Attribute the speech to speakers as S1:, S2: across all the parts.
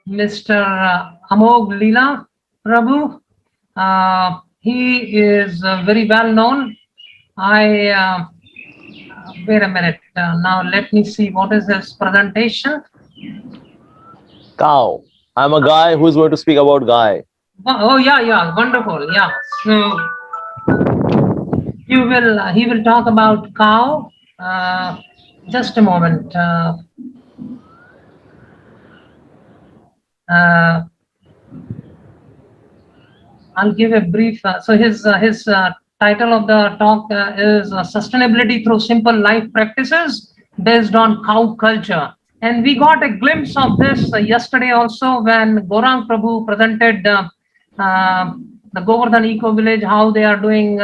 S1: Mr. Amog Leela Prabhu. He is very well known. I Wait a minute. Now let me see what is his presentation.
S2: Cow. I'm a guy who's going to speak about guy.
S1: Oh yeah, yeah, wonderful. Yeah. So he will talk about cow. Just a moment. Uh, I'll give a brief. So his title of the talk is Sustainability Through Simple Life Practices Based on Cow Culture. And we got a glimpse of this yesterday also when Gorang Prabhu presented uh, the Govardhan Eco Village, how they are doing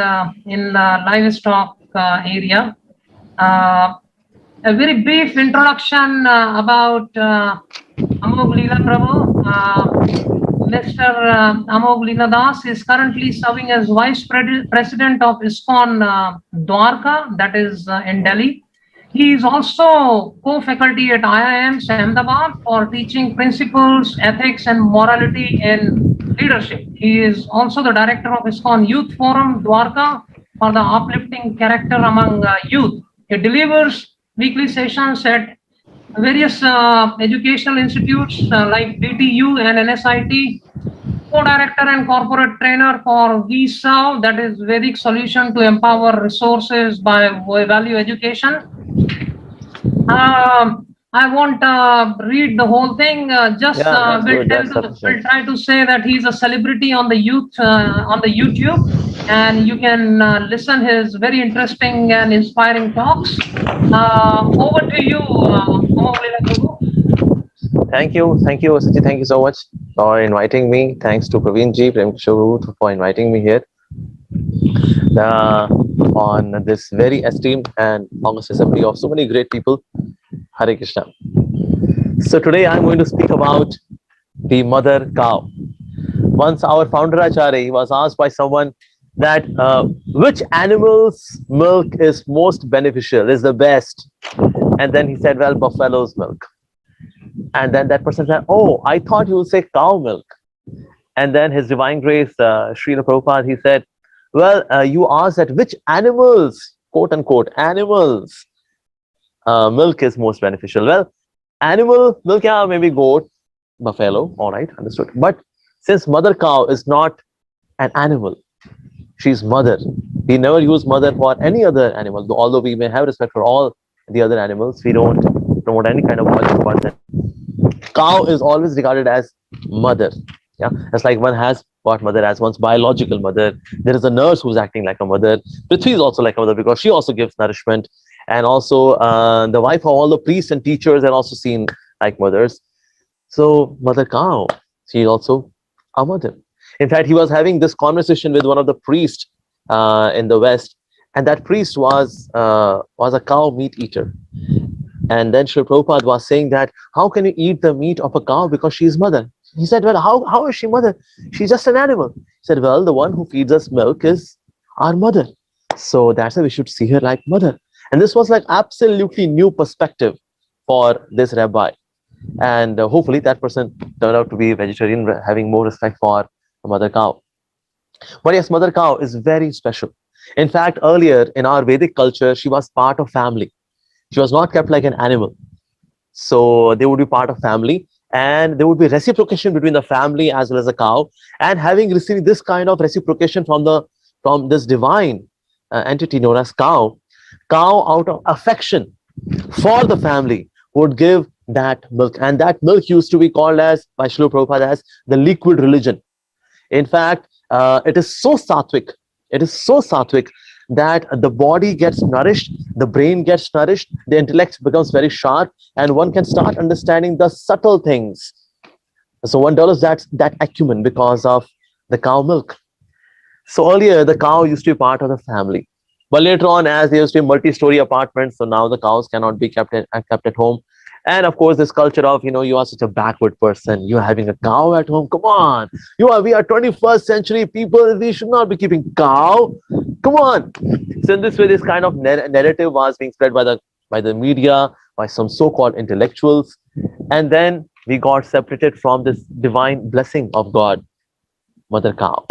S1: in livestock area. Uh, a very brief introduction about Amog Leela Prabhu. Mr. Amog Leeladas is currently serving as Vice President of ISKCON Dwarka, that is in Delhi. He is also co-faculty at IIMs Ahmedabad for teaching principles, ethics, and morality in leadership. He is also the director of ISKCON Youth Forum Dwarka for the uplifting character among youth. He delivers weekly sessions at various educational institutes like DTU and NSIT, co-director and corporate trainer for VSAV, that is Vedic Solution to Empower Resources by Value Education. I won't read the whole thing. Just
S2: Yeah, that's good. That's
S1: will
S2: sufficient.
S1: try to say that he's a celebrity on the on the YouTube, and you can listen his very interesting and inspiring talks. Over to you, Amol Leela Prabhu.
S2: Thank you, Sachi. Thank you so much for inviting me. Thanks to Praveen ji, Prem Kishore for inviting me here uh, on this very esteemed and august assembly of so many great people. Hare Krishna. So today I'm going to speak about the mother cow. Once our founder Acharya, he was asked by someone that which animal's milk is most beneficial, is the best, and then he said, well, buffalo's milk. And then that person said, oh, I thought you would say cow milk. And then His Divine Grace, Srila Prabhupada, he said, well, you asked that which animals, quote unquote, animals milk is most beneficial. Well, animal milk, yeah, maybe goat, buffalo, all right, understood. But since mother cow is not an animal, she's mother. We never use mother for any other animal, although we may have respect for all the other animals. We don't promote any kind of violence towards them. Cow is always regarded as mother. Yeah, it's like one has got mother as one's biological mother. There is a nurse who's acting like a mother. Prithvi is also like a mother because she also gives nourishment. And also the wife of all the priests and teachers are also seen like mothers. So mother cow, she is also a mother. In fact, he was having this conversation with one of the priests in the West, and that priest was a cow meat eater. And then Srila Prabhupada was saying that, how can you eat the meat of a cow because she is mother? He said, well, how is she mother? She's just an animal. He said, well, the one who feeds us milk is our mother. So that's why we should see her like mother. And this was like absolutely new perspective for this rabbi. And hopefully that person turned out to be a vegetarian, having more respect for a mother cow. But yes, mother cow is very special. In fact, earlier in our Vedic culture, she was part of family. She was not kept like an animal. So they would be part of family, and there would be reciprocation between the family as well as the cow. And having received this kind of reciprocation from this divine entity known as cow, cow out of affection for the family would give that milk. And that milk used to be called as, by Srila Prabhupada, as the liquid religion. In fact, it is so sattvic. It is so sattvic that the body gets nourished, the brain gets nourished, the intellect becomes very sharp, and one can start understanding the subtle things. So one develops that acumen because of the cow milk. So earlier, the cow used to be part of the family. But later on, as there used to be multi-story apartments, so now the cows cannot be kept at home. And of course, this culture of, you are such a backward person, you're having a cow at home. Come on, we are 21st century people. We should not be keeping cow. Come on. So in this way, this kind of narrative was being spread by the media, by some so-called intellectuals. And then we got separated from this divine blessing of God, mother cow.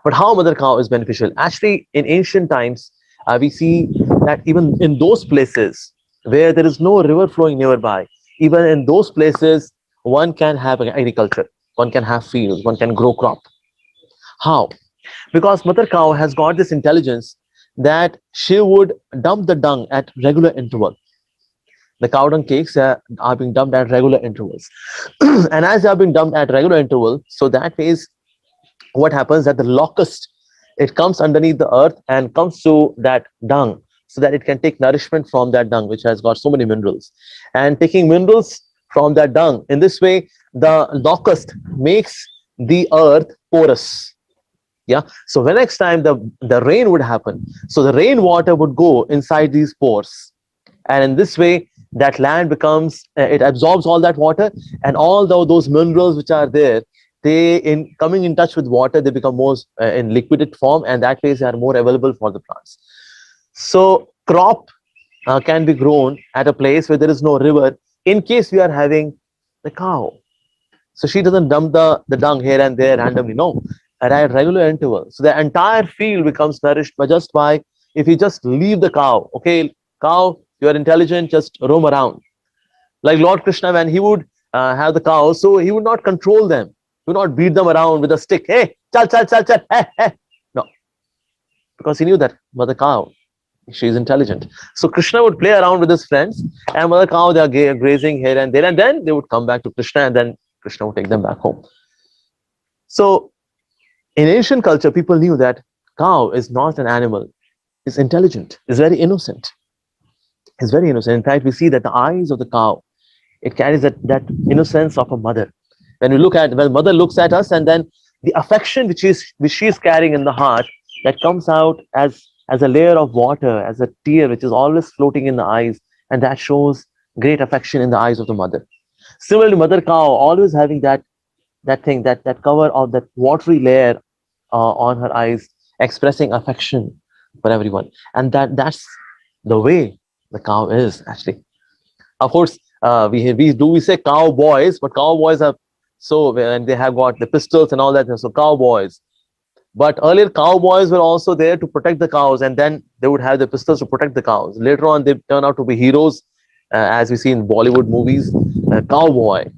S2: But how mother cow is beneficial? Actually, in ancient times, we see that even in those places where there is no river flowing nearby, even in those places, one can have agriculture, one can have fields, one can grow crop. How? Because mother cow has got this intelligence that she would dump the dung at regular interval. The cow dung cakes are being dumped at regular intervals. And as they are being dumped at regular interval, so that means what happens that the locust, it comes underneath the earth and comes to that dung so that it can take nourishment from that dung, which has got so many minerals. And taking minerals from that dung, in this way, the locust makes the earth porous. Yeah. So when next time the rain would happen, so the rainwater would go inside these pores, and in this way that land becomes it absorbs all that water, and all those minerals which are there, they in coming in touch with water, they become more in liquid form, and that way they are more available for the plants. So crop can be grown at a place where there is no river, in case we are having the cow. So she doesn't dump the dung here and there randomly, no, at regular intervals. So the entire field becomes nourished by just by, if you just leave the cow, okay, cow, you are intelligent, just roam around. Like Lord Krishna, when he would have the cows, so he would not control them, he would not beat them around with a stick. Hey, chal, chal, chal, chal, hey, hey. No, because he knew that mother cow, she is intelligent. So Krishna would play around with his friends, and mother cow, they are grazing here and there, and then they would come back to Krishna, and then Krishna would take them back home. So in ancient culture, people knew that cow is not an animal, is intelligent, is very innocent. Is very innocent. In fact, we see that the eyes of the cow, it carries that innocence of a mother. When mother looks at us, and then the affection which she is carrying in the heart, that comes out as a layer of water, as a tear which is always floating in the eyes, and that shows great affection in the eyes of the mother. Similarly, mother cow always having that thing, that cover of that watery layer on her eyes, expressing affection for everyone, and that's the way the cow is actually. Of course, we say cowboys, but cowboys are, so when they have got the pistols and all that, so cowboys. But earlier cowboys were also there to protect the cows, and then they would have the pistols to protect the cows. Later on, they turn out to be heroes, as we see in Bollywood movies, cowboy.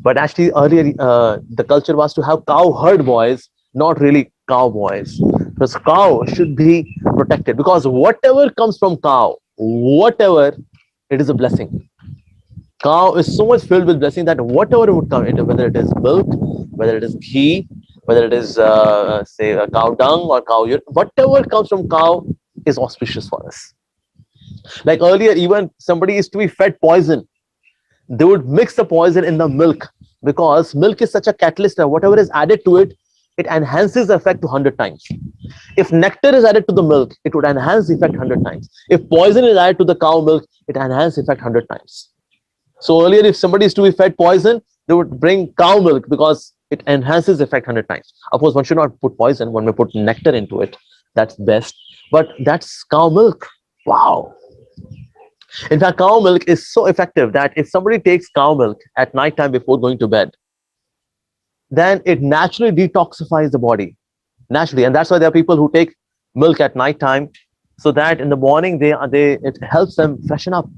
S2: But actually, earlier the culture was to have cow herd boys, not really cowboys. Because cow should be protected, because whatever comes from cow, whatever, it is a blessing. Cow is so much filled with blessing that whatever would come, whether it is milk, whether it is ghee, whether it is say a cow dung or cow urine, whatever comes from cow is auspicious for us. Like earlier, even somebody is to be fed poison, they would mix the poison in the milk, because milk is such a catalyst that whatever is added to it, it enhances the effect 100 times. If nectar is added to the milk, it would enhance the effect 100 times. If poison is added to the cow milk, it enhances the effect 100 times. So earlier, if somebody is to be fed poison, they would bring cow milk because it enhances the effect 100 times. Of course, one should not put poison, one may put nectar into it. That's best. But that's cow milk. Wow. In fact, cow milk is so effective that if somebody takes cow milk at night time before going to bed, then it naturally detoxifies the body. Naturally. And that's why there are people who take milk at night time, so that in the morning it helps them freshen up.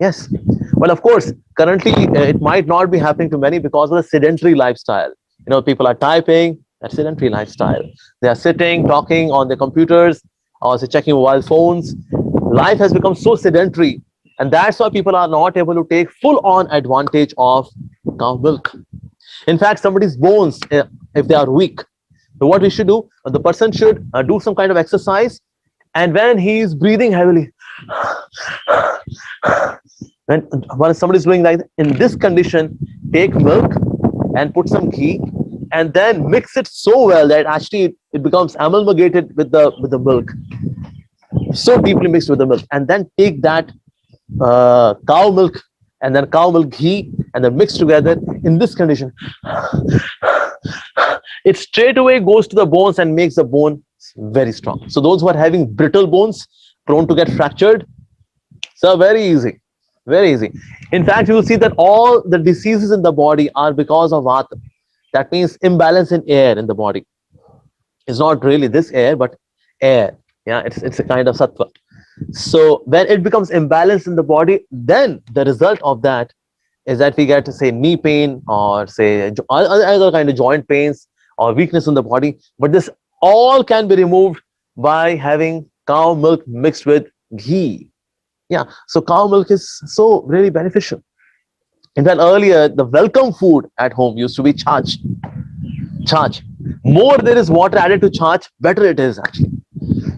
S2: Yes. Well, of course, currently it might not be happening to many because of the sedentary lifestyle. You know, people are typing, that's sedentary lifestyle. They are sitting, talking on their computers, or say checking mobile phones. Life has become so sedentary, and that's why people are not able to take full-on advantage of cow milk. In fact, somebody's bones, if they are weak, so what we should do, the person should do some kind of exercise, and when he is breathing heavily, when somebody is doing like that, in this condition, take milk and put some ghee, and then mix it so well that actually it becomes amalgamated with the milk, so deeply mixed with the milk, and then take that cow milk and then cow milk ghee and then mix together in this condition. It straight away goes to the bones and makes the bone very strong. So those who are having brittle bones, prone to get fractured, so very easy. Very easy. In fact, you will see that all the diseases in the body are because of vata. That means imbalance in air in the body. It's not really this air, but air. Yeah, it's a kind of sattva. So when it becomes imbalanced in the body, then the result of that is that we get to say knee pain or say other kind of joint pains or weakness in the body. But this all can be removed by having cow milk mixed with ghee. Yeah, so cow milk is so really beneficial. In fact, earlier the welcome food at home used to be charge. Charge. More there is water added to charge, better it is actually.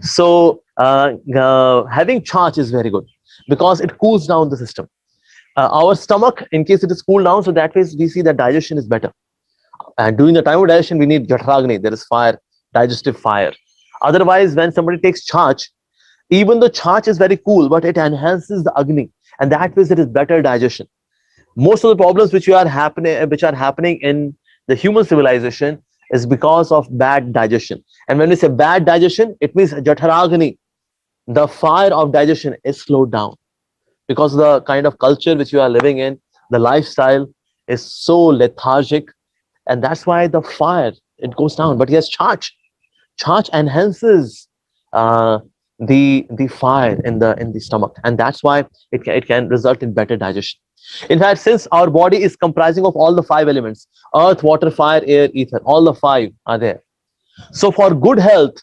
S2: So having charge is very good because it cools down the system. Our stomach, in case it is cooled down, so that way we see that digestion is better. And during the time of digestion, we need jatragni. There is fire, digestive fire. Otherwise, when somebody takes charge, even though charge is very cool, but it enhances the agni, and that way there is better digestion. Most of the problems which are happening in the human civilization is because of bad digestion. And when we say bad digestion, it means jataragni, the fire of digestion is slowed down because the kind of culture which you are living in, the lifestyle is so lethargic, and that's why the fire it goes down. But yes, charge enhances the fire in the stomach, and that's why it can result in better digestion. In fact, since our body is comprising of all the five elements, earth, water, fire, air, ether, all the five are there. So for good health,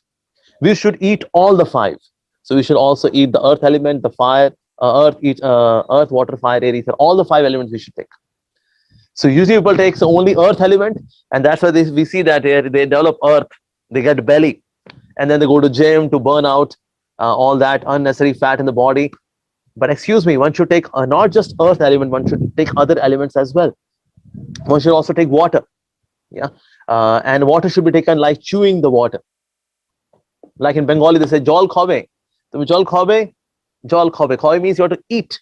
S2: we should eat all the five. So we should also eat the earth element, the fire, earth, water, fire, air, ether, all the five elements we should take. So usually people take only earth element, and that's why we see that they develop earth, they get belly, and then they go to gym to burn out all that unnecessary fat in the body. But excuse me, one should take not just earth element, one should take other elements as well. One should also take water. Yeah, and water should be taken like chewing the water. Like in Bengali, they say jol khobe. So jol khobe, jol khobe. Khobe means you have to eat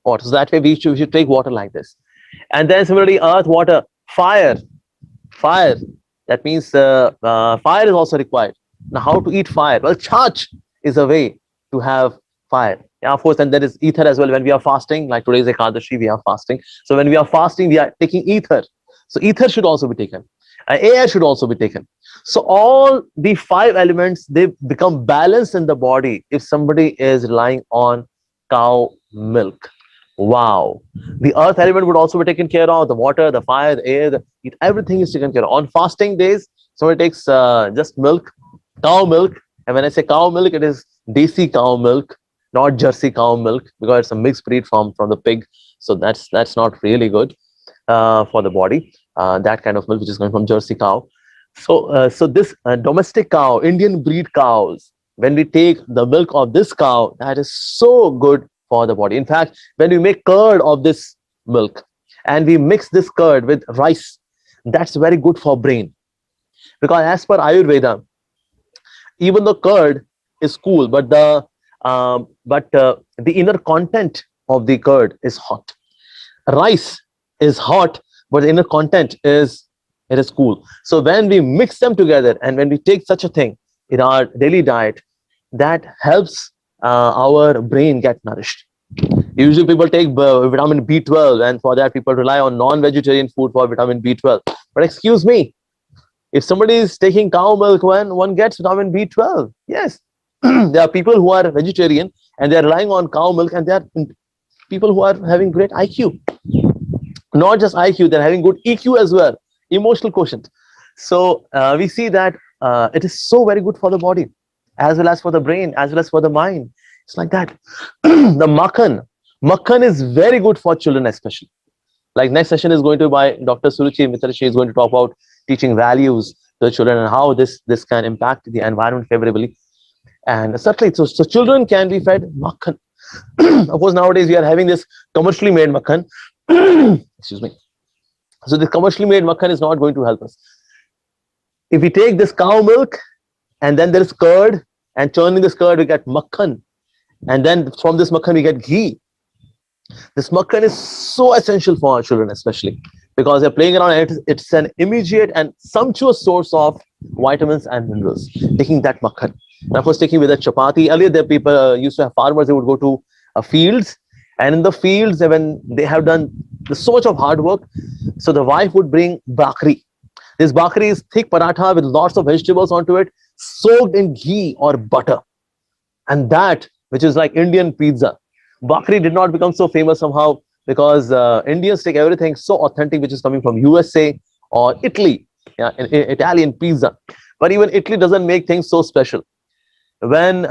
S2: water. So that way we should take water like this. And then similarly, earth, water, fire. That means fire is also required. Now, how to eat fire? Well, charge is a way to have fire. Yeah, of course, and there is ether as well. When we are fasting, like today's Ekadashi, we are fasting. So when we are fasting, we are taking ether. So ether should also be taken. Air should also be taken. So all the five elements, they become balanced in the body if somebody is relying on cow milk. Wow. The earth element would also be taken care of. The water, the fire, the air, everything is taken care of. On fasting days, somebody takes just milk, cow milk. And when I say cow milk, it is desi cow milk, not Jersey cow milk, because it's a mixed breed from the pig. So that's not really good for the body. That kind of milk which is coming from Jersey cow. So this domestic cow, Indian breed cows, when we take the milk of this cow, that is so good for the body. In fact, when we make curd of this milk and we mix this curd with rice, that's very good for brain. Because as per Ayurveda, even the curd is cool, but the inner content of the curd is hot. Rice is hot, but the inner content is cool. So when we mix them together and when we take such a thing in our daily diet, that helps our brain get nourished. Usually people take vitamin B12, and for that people rely on non-vegetarian food for vitamin B12. But excuse me, if somebody is taking cow milk, when one gets vitamin B12, yes, there are people who are vegetarian and they are relying on cow milk, and there are people who are having great IQ. Not just IQ, they're having good EQ as well, emotional quotient. So we see that it is so very good for the body, as well as for the brain, as well as for the mind. It's like that. The makhan is very good for children, especially. Like next session is going to by Dr. Suruchi Mitra. She is going to talk about teaching values to the children and how this can impact the environment favorably. And certainly, so children can be fed makhan. Of course, nowadays we are having this commercially made makhan. Excuse me. So the commercially made makhan is not going to help us. If we take this cow milk and then there is curd, and churning this curd we get makhan, and then from this makhan we get ghee. This makhan is so essential for our children, especially because they're playing around, and it's an immediate and sumptuous source of vitamins and minerals. Taking that makhan, and of course taking with a chapati. Earlier, the people used to have farmers. They would go to fields And in the fields, when they have done so much of hard work, so the wife would bring bakri. This bakri is thick paratha with lots of vegetables onto it, soaked in ghee or butter. And that, which is like Indian pizza. Bakri did not become so famous somehow because Indians take everything so authentic, which is coming from USA or Italy, yeah, Italian pizza. But even Italy doesn't make things so special. When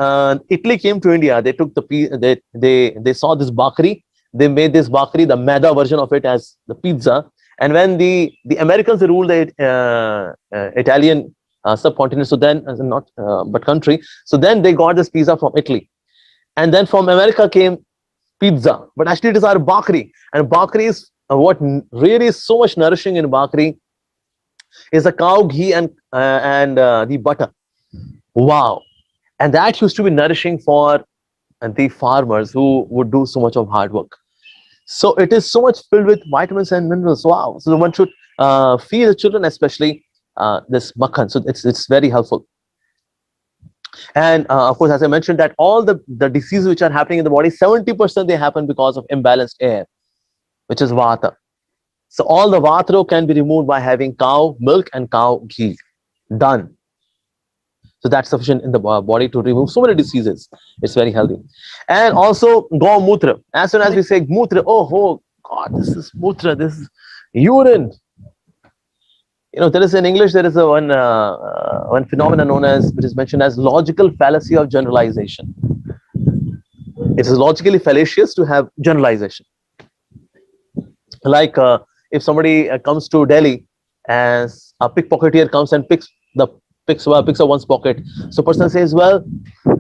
S2: Italy came to India, they took they saw this bakri. They made this bakri, the maida version of it, as the pizza. And when the Americans ruled the Italian subcontinent, so then not but country, so then they got this pizza from Italy, and then from America came pizza. But actually, it is our bakri, and bakri is what really is so much nourishing in bakri is the cow ghee and the butter. Wow. And that used to be nourishing for the farmers who would do so much of hard work. So it is so much filled with vitamins and minerals. Wow. So one should feed the children, especially this makhan. So it's very helpful. And of course, as I mentioned, that all the diseases which are happening in the body, 70% they happen because of imbalanced air, which is vata. So all the vata can be removed by having cow milk and cow ghee. Done. So that's sufficient in the body to remove so many diseases. It's very healthy. And also Gaumutra. As soon as we say mutra, oh God, this is mutra, this is urine. You know, there is in English, there is a one phenomenon known as, which is mentioned as logical fallacy of generalization. It is logically fallacious to have generalization. Like if somebody comes to Delhi and a pickpocketeer comes and picks up one's pocket. So person says, well,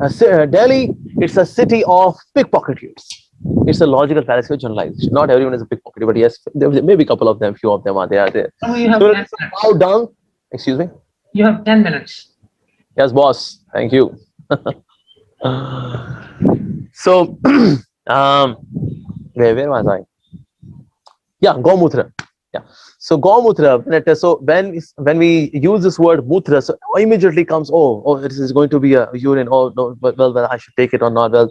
S2: Delhi, it's a city of pickpocketers. It's a logical fallacy of generalization. Not everyone is a pickpocketer, but yes, there may be a couple of them, few of them are there.
S1: Oh, you have
S2: So
S1: 10
S2: bow
S1: minutes.
S2: down. Excuse me?
S1: You have 10 minutes.
S2: Yes, boss. Thank you. So, where was I? Yeah, Gaumutra. Yeah. So Gaumutra. So when we use this word mutra, so immediately comes, oh, this is going to be a urine. Oh no, well, I should take it or not. Well,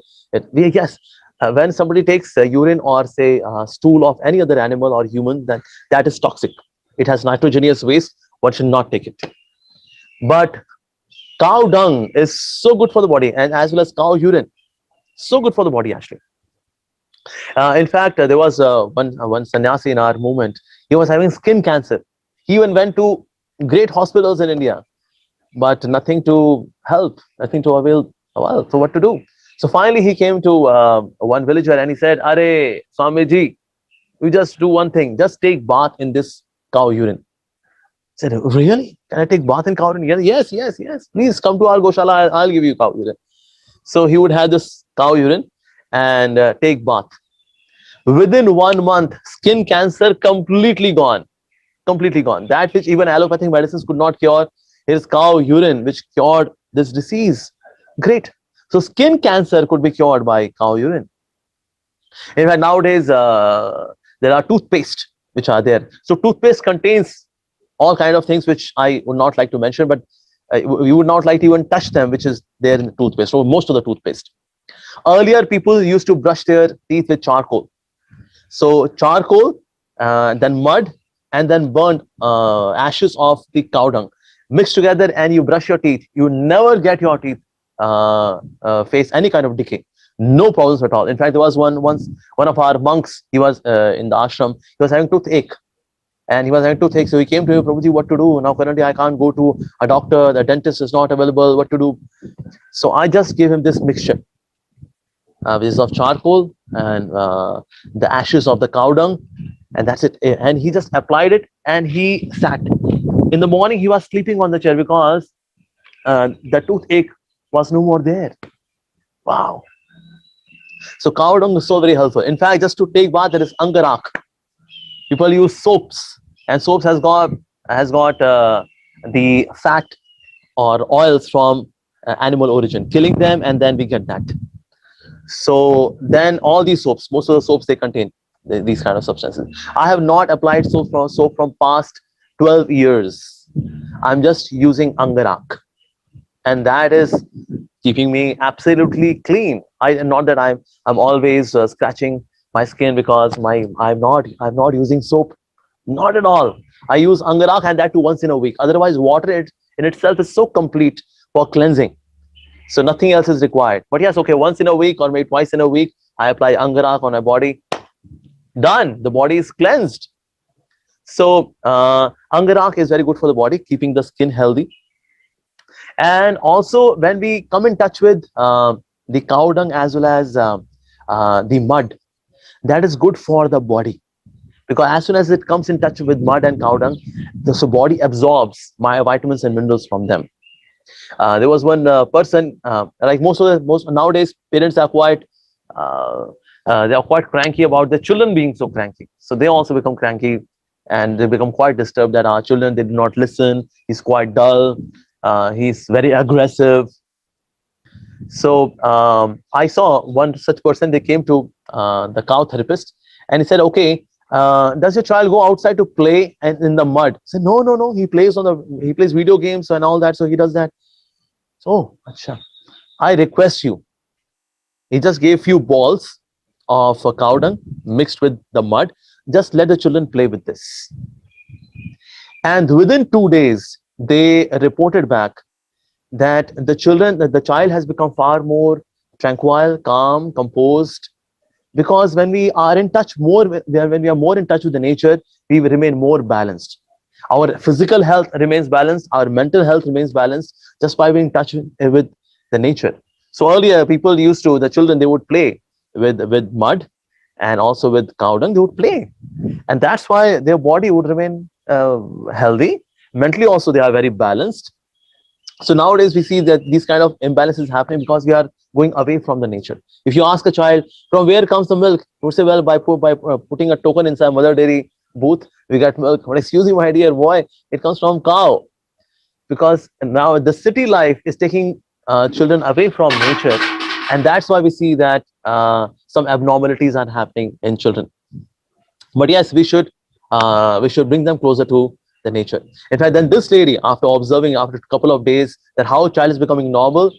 S2: yes. When somebody takes urine or say stool of any other animal or human, then that is toxic. It has nitrogenous waste. One should not take it. But cow dung is so good for the body, and as well as cow urine, so good for the body actually. In fact, there was one sannyasi in our movement. He was having skin cancer. He even went to great hospitals in India, but nothing to help, nothing to avail. Well, so what to do? So finally, he came to one villager and he said, "Are Swamiji, you just do one thing. Just take bath in this cow urine." I said, "Really? Can I take bath in cow urine?" Yes, yes, yes. Please come to our Goshala. I'll give you cow urine. So he would have this cow urine and take bath. Within 1 month, skin cancer completely gone. Completely gone. That which even allopathic medicines could not cure, here's cow urine which cured this disease. Great. So skin cancer could be cured by cow urine. In fact, nowadays there are toothpaste which are there. So toothpaste contains all kind of things which I would not like to mention, but we would not like to even touch them, which is there in the toothpaste. So most of the toothpaste. Earlier, people used to brush their teeth with charcoal. So charcoal, then mud, and then burnt ashes of the cow dung mixed together, and you brush your teeth. You never get your teeth face any kind of decay. No problems at all. In fact, there was once one of our monks. He was in the ashram. He was having toothache. And he was having toothache, so he came to me, Prabhuji, what to do? Now currently I can't go to a doctor, the dentist is not available, what to do? So I just gave him this mixture, which is of charcoal and the ashes of the cow dung, and that's it. And he just applied it and he sat. In the morning, he was sleeping on the chair because the toothache was no more there. Wow. So cow dung is so very helpful. In fact, just to take bath, there is angarak. People use soaps, and soaps has got the fat or oils from animal origin, killing them, and then we get that. So then all these soaps, most of the soaps, they contain these kind of substances. I have not applied soap from past 12 years. I'm just using angarak, and that is keeping me absolutely clean. Not that I'm always scratching my skin because I'm not using soap, not at all. I use Angarak, and that too once in a week. Otherwise, water in itself is so complete for cleansing. So nothing else is required. But yes, okay, once in a week or maybe twice in a week, I apply Angarak on my body. Done. The body is cleansed. So Angarak is very good for the body, keeping the skin healthy. And also, when we come in touch with the cow dung as well as the mud, that is good for the body, because as soon as it comes in touch with mud and cow dung, the so body absorbs my vitamins and minerals from them. There was one person, like most nowadays, parents are quite uh, they are quite cranky about their children being so cranky. So they also become cranky, and they become quite disturbed that our children, they do not listen. He's quite dull. He's very aggressive. So I saw one such person. They came to the cow therapist, and he said, "Okay, does your child go outside to play and in the mud?" I said, "No, no, no. He plays video games and all that, so he does that." So, oh, acha. I request you. He just gave few balls of cow dung mixed with the mud. Just let the children play with this. And within 2 days, they reported back that the child has become far more tranquil, calm, composed. Because when we are in touch more, when we are more in touch with the nature, we will remain more balanced. Our physical health remains balanced. Our mental health remains balanced just by being in touch with the nature. So earlier, people used to, the children, they would play with mud and also with cow dung. They would play, and that's why their body would remain healthy. Mentally, also, they are very balanced. So nowadays we see that these kind of imbalances happening because we are going away from the nature. If you ask a child from where comes the milk, he would say, well, by putting a token inside mother dairy booth, we get milk. But excuse me, my dear boy, it comes from cow. Because now the city life is taking children away from nature, and that's why we see that some abnormalities are happening in children. But yes, we should bring them closer to the nature. In fact, then this lady, after observing after a couple of days that how child is becoming normal,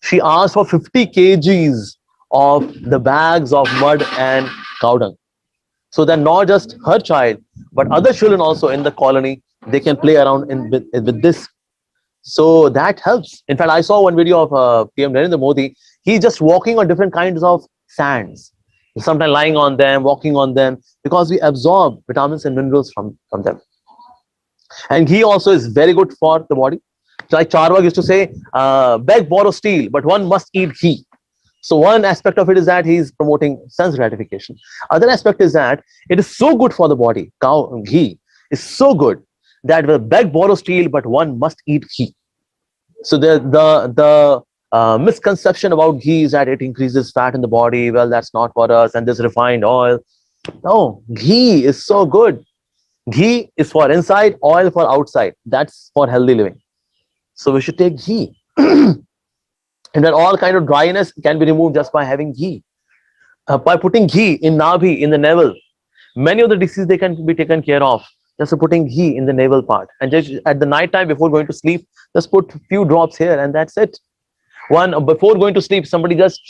S2: she asked for 50 kgs of the bags of mud and cow dung, so that not just her child but other children also in the colony, they can play around with this. So that helps. In fact, I saw one video of PM Narendra Modi. He's just walking on different kinds of sands, sometimes lying on them, walking on them, because we absorb vitamins and minerals from them. And ghee also is very good for the body. So like Charvak used to say, beg, borrow, steal, but one must eat ghee. So one aspect of it is that he's promoting sense gratification. Other aspect is that it is so good for the body. Cow ghee is so good that beg, borrow, steal, but one must eat ghee. So the misconception about ghee is that it increases fat in the body. Well, that's not for us. And this refined oil. No, ghee is so good. Ghee is for inside, oil for outside. That's for healthy living. So we should take ghee. And then all kind of dryness can be removed just by having ghee. By putting ghee in navi, in the navel, many of the diseases, they can be taken care of just by putting ghee in the navel part. And just at the night time before going to sleep, just put few drops here and that's it. One, before going to sleep, somebody just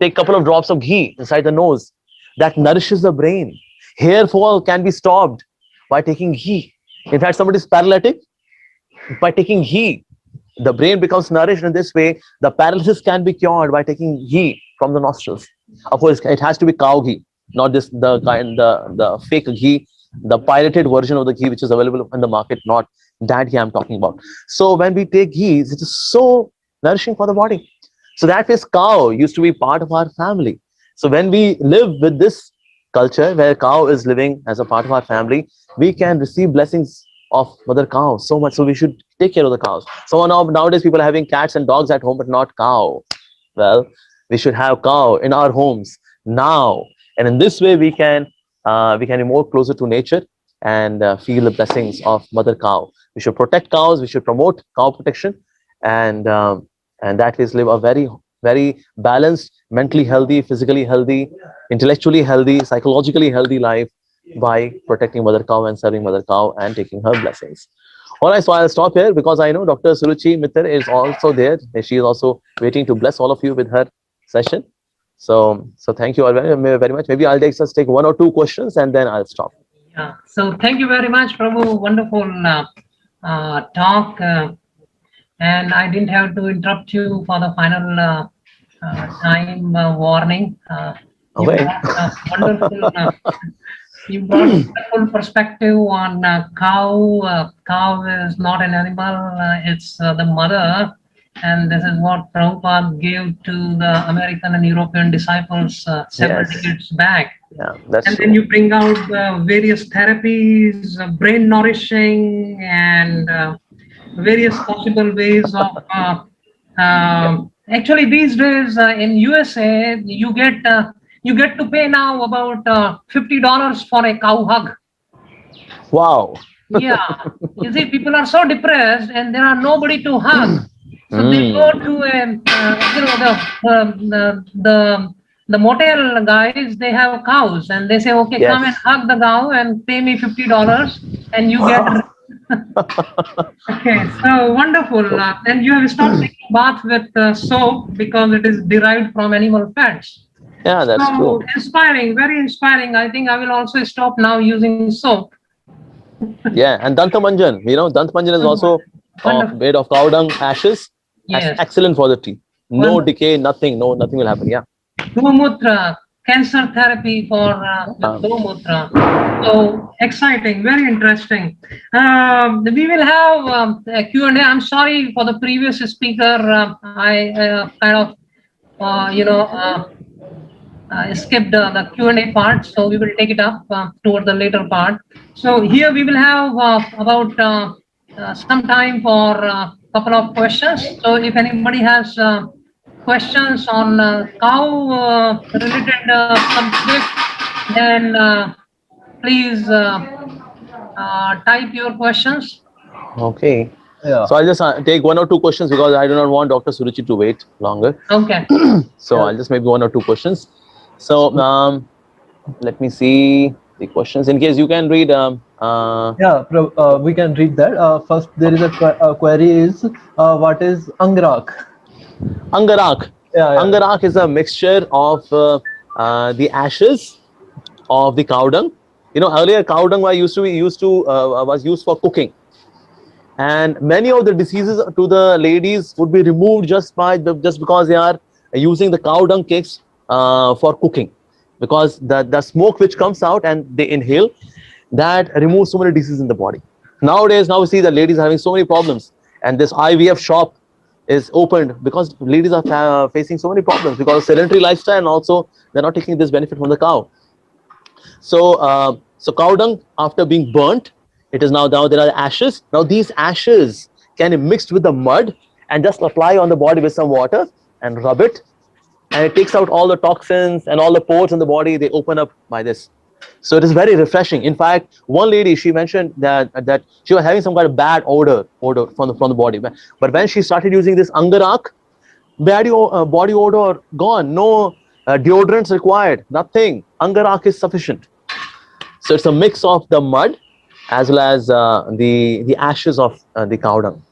S2: take a couple of drops of ghee inside the nose. That nourishes the brain. Hair fall can be stopped by taking ghee. In fact, somebody is paralytic, by taking ghee, the brain becomes nourished in this way. The paralysis can be cured by taking ghee from the nostrils. Of course, it has to be cow ghee, not this the fake ghee, the pirated version of the ghee which is available in the market, not that ghee I'm talking about. So when we take ghee, it is so nourishing for the body. So that means cow used to be part of our family. So when we live with this culture where cow is living as a part of our family, we can receive blessings of mother cow so much. So we should take care of the cows. So nowadays people are having cats and dogs at home, but not cow. Well, we should have cow in our homes now, and in this way we can be more closer to nature and feel the blessings of mother cow. We should protect cows. We should promote cow protection, and that is live a very balanced, mentally healthy, physically healthy, intellectually healthy, psychologically healthy life by protecting mother cow and serving mother cow and taking her blessings. All right, so I'll stop here because I know Dr. Suruchi Mitter is also there. She is also waiting to bless all of you with her session. So thank you all very much. Maybe I'll just take one or two questions and then I'll stop.
S1: Yeah. So thank you very much, Prabhu. Wonderful talk. And I didn't have to interrupt you for the final time warning. You
S2: Okay.
S1: brought wonderful. You brought a wonderful perspective on cow. Cow is not an animal; it's the mother, and this is what Prabhupada gave to the American and European disciples several
S2: Yes.
S1: decades back.
S2: Yeah, that's
S1: And then
S2: true.
S1: you bring out various therapies, brain nourishing, and various possible ways of. Actually, these days in USA, you get to pay now about $50 for a cow hug.
S2: Wow.
S1: Yeah, you see, people are so depressed, and there are nobody to hug. So they go to a, the motel guys. They have cows, and they say, "Okay, come and
S2: Yes.
S1: hug the cow and pay me $50, and you get." Okay, so wonderful. And you have stopped taking bath with soap because it is derived from animal fats.
S2: Yeah, that's
S1: So
S2: true.
S1: inspiring, very inspiring. I think I will also stop now using soap.
S2: Yeah, and Dantamanjan, Dantamanjan is also
S1: Wonderful.
S2: made of cow dung ashes. That's
S1: Yes.
S2: excellent for the teeth. No
S1: Wonderful.
S2: decay, nothing, nothing will happen. Yeah.
S1: Gomutra, cancer therapy for with Gomutra. So exciting, very interesting. We will have a Q&A. I'm sorry for the previous speaker. I kind of, skipped the Q&A part, so we will take it up toward the later part. So here we will have about some time for a couple of questions. So if anybody has questions on cow related subject, then please type your questions.
S2: Okay.
S3: Yeah.
S2: So I'll just take one or two questions because I do not want Dr. Suruchi to wait longer.
S1: Okay.
S2: So
S3: Yeah.
S2: I'll just maybe one or two questions. So let me see the questions. In case you can read.
S3: We can read that. First, there is a query is what is Angrak?
S2: Angarak.
S3: Yeah.
S2: Angarak is a mixture of the ashes of the cow dung. Earlier cow dung was used for cooking, and many of the diseases to the ladies would be removed just because they are using the cow dung cakes for cooking, because the smoke which comes out and they inhale, that removes so many diseases in the body. Nowadays, now we see the ladies are having so many problems, and this IVF shop is opened because ladies are facing so many problems because of sedentary lifestyle, and also they're not taking this benefit from the cow. So cow dung, after being burnt, it is now there are ashes. Now these ashes can be mixed with the mud and just apply on the body with some water and rub it, and it takes out all the toxins and all the pores in the body. They open up by this. So it is very refreshing. In fact, one lady, she mentioned that she was having some kind of bad odor from the body, but when she started using this Angarak, body odor gone, no deodorants required, nothing. Angarak is sufficient. So it's a mix of the mud as well as the ashes of the cow dung.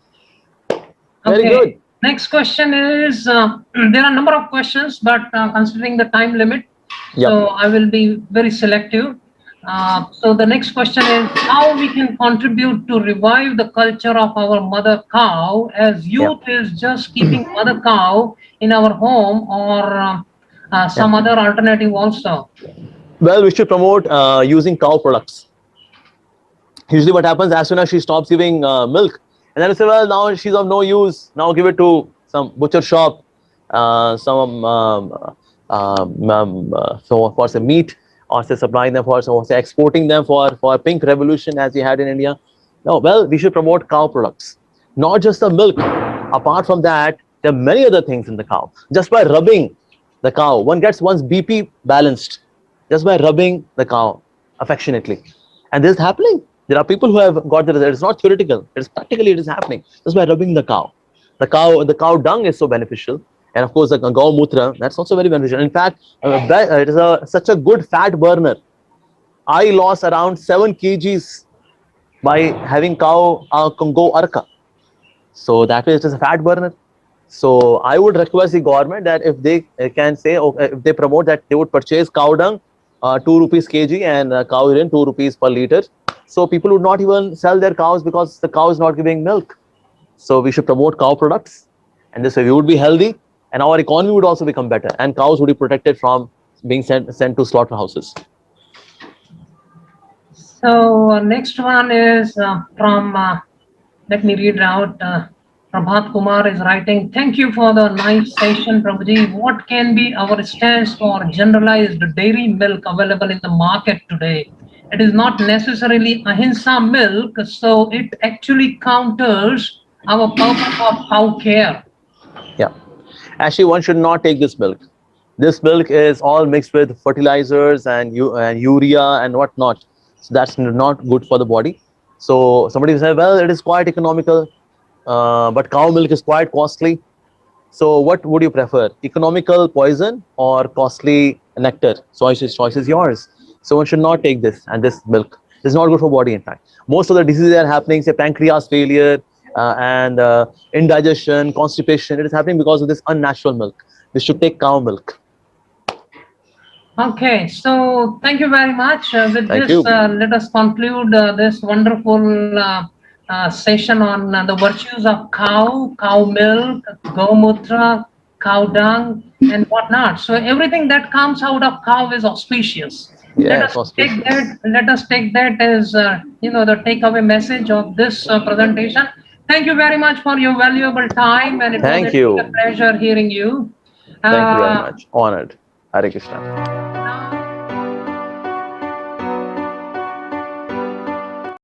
S2: Very good.
S1: Next question is, there are a number of questions, but considering the time limit, so I will be very selective. So the next question is how we can contribute to revive the culture of our mother cow, as youth is just keeping mother cow in our home, or some other alternative also.
S2: Well, we should promote using cow products. Usually what happens, as soon as she stops giving milk, and then we say, well, now she's of no use, now give it to some butcher shop, so for some meat, or say supplying them for, so say exporting them for pink revolution as we had in India. No, well, we should promote cow products, not just the milk. Apart from that, there are many other things in the cow. Just by rubbing the cow, one gets one's BP balanced just by rubbing the cow affectionately. And this is happening. There are people who have got the result. It's not theoretical, it's practically, it is happening just by rubbing the cow. The cow dung is so beneficial, and of course the Gomutra, that's also very beneficial. In fact, it is such a good fat burner. I lost around 7 kgs by having go arka. So that way it is a fat burner. So I would request the government that if they can say, okay, if they promote that they would purchase cow dung 2 rupees kg and cow urine 2 rupees per liter. So people would not even sell their cows because the cow is not giving milk. So we should promote cow products, and this way we would be healthy, and our economy would also become better, and cows would be protected from being sent to slaughterhouses.
S1: So next one is from, let me read out. Prabhat Kumar is writing, thank you for the nice session, Prabhuji. What can be our stance for generalized dairy milk available in the market today? It is not necessarily ahimsa milk, so it actually counters our purpose of cow care.
S2: Yeah, actually, one should not take this milk. This milk is all mixed with fertilizers and urea and whatnot. So that's not good for the body. So somebody will say, well, it is quite economical, but cow milk is quite costly. So what would you prefer, economical poison or costly nectar? Choice is yours. So one should not take this, and this milk is not good for body. In fact, most of the diseases are happening, say pancreas failure and indigestion, constipation. It is happening because of this unnatural milk. We should take cow milk.
S1: Okay, so thank you very much. With
S2: Thank
S1: this,
S2: you.
S1: let us conclude this wonderful session on the virtues of cow milk, gomutra, cow dung, and whatnot. So everything that comes out of cow is auspicious.
S2: Yes, auspicious.
S1: Let us take that as the takeaway message of this presentation. Thank you very much for your valuable time, and it was
S2: Thank
S1: indeed
S2: you.
S1: a pleasure hearing you.
S2: Thank you very much. Honored. Hare Krishna.
S1: Now